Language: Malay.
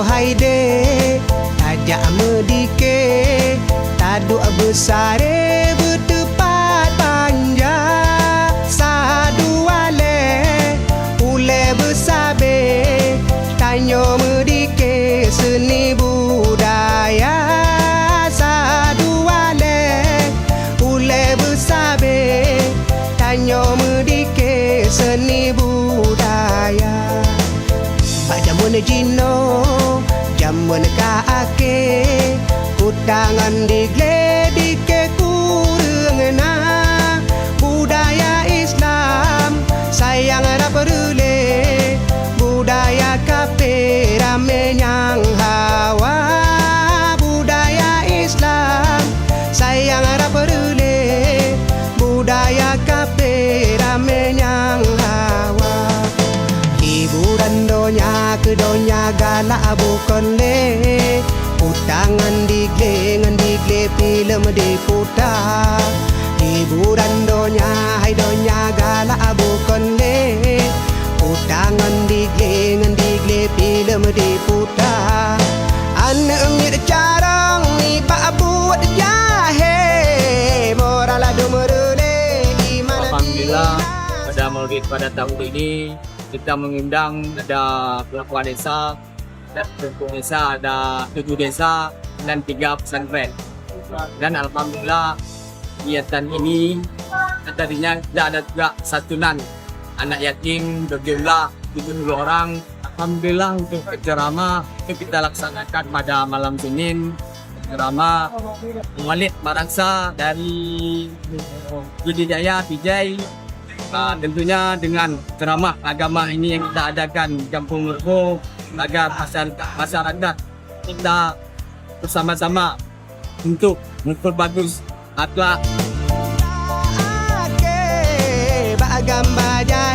haide tajak medike taduk besare bertepat panjang sadu wale ule besabe tanyo medike seni budaya sadu wale ule besabe tanyo medike seni budaya Pak jamun jino jamun kaake kutangan digledike kurengna budaya Islam sayang raperdule budaya kafe rame nyang hawa budaya Islam sayang raperdule budaya kafe rame nyang hawa hiburan donya ke donya galak bukan le putangan digle film diputar hiburan donya hai donya galak bukan le putangan digle film diputar anak ngir carang ni pak buat jahe moral dumurule iman. Alhamdulillah pada Maulid pada tahun ini kita mengundang ada pelaku desa dan pelaku desa, ada 7 desa dan 3 pesantren. Dan alhamdulillah kegiatan ini tadinya tidak ada juga santunan anak yatim berjumlah 70 orang. Alhamdulillah untuk ceramah itu kita laksanakan pada malam Senin. Ceramah Maulid Marangsa dari Budidaya Pijai. Tentunya dengan ceramah agama ini yang kita adakan di Kampung Mergo agar masyarakat kita bersama-sama untuk memperbagus akhlak. Bagam baja